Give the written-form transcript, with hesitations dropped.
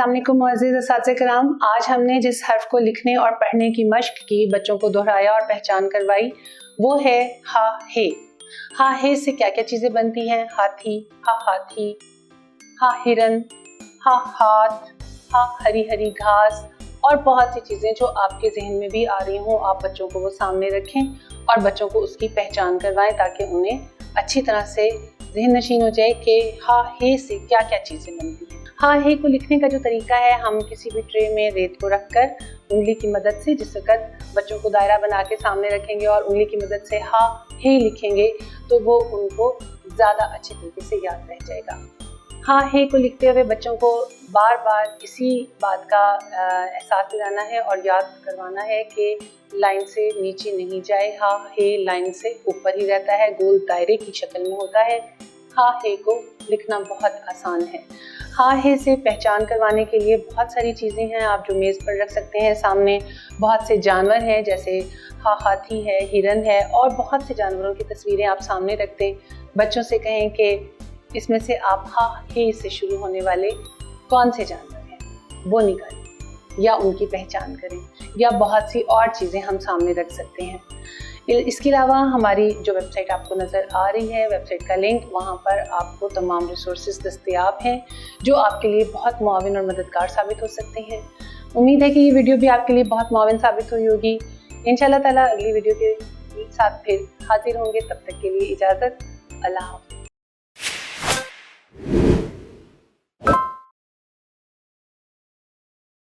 अस्सलाम वालेकुम मुअज़्ज़िज़ असातिज़े किराम। आज हमने जिस हर्फ को लिखने और पढ़ने की मश्क की, बच्चों को दोहराया और पहचान करवाई, वो है हा हे। हा हे से क्या क्या चीज़ें बनती हैं? हाथी, हा हाथी, हा हिरन, हा हाथ, हा हरी हरी घास और बहुत सी चीज़ें जो आपके जहन में भी आ रही हों, आप बच्चों को वो सामने रखें और बच्चों को उसकी पहचान करवाएं ताकि उन्हें अच्छी तरह से ज़हन नशीन हो जाए कि हा हे से क्या क्या चीज़ें बनती हैं। हा हे को लिखने का जो तरीका है, हम किसी भी ट्रे में रेत को रखकर उंगली की मदद से जिस वक्त बच्चों को दायरा बना के सामने रखेंगे और उंगली की मदद से हा हे लिखेंगे तो वो उनको ज़्यादा अच्छे तरीके से याद रह जाएगा। हा हे को लिखते हुए बच्चों को बार बार इसी बात का एहसास दिलाना है और याद करवाना है कि लाइन से नीचे नहीं जाए, हा हे लाइन से ऊपर ही रहता है, गोल दायरे की शक्ल में होता है। हा हे को लिखना बहुत आसान है। हा हे से पहचान करवाने के लिए बहुत सारी चीज़ें हैं आप जो मेज़ पर रख सकते हैं। सामने बहुत से जानवर हैं, जैसे हा हाथी है, हिरन है और बहुत से जानवरों की तस्वीरें आप सामने रख दें। बच्चों से कहें कि इसमें से आप हा हे से शुरू होने वाले कौन से जानवर हैं वो निकालें या उनकी पहचान करें, या बहुत सी और चीज़ें हम सामने रख सकते हैं। इसके अलावा हमारी जो वेबसाइट आपको नज़र आ रही है, वेबसाइट का लिंक, वहाँ पर आपको तमाम रिसोर्सेज दस्तयाब हैं जो आपके लिए बहुत मुआविन और मददगार साबित हो सकते हैं। उम्मीद है कि ये वीडियो भी आपके लिए बहुत मुआविन साबित हुई होगी। इंशाल्लाह ताला अगली वीडियो के साथ फिर हाजिर होंगे। तब तक के लिए इजाज़त। अल्लाह हाफ़िज़।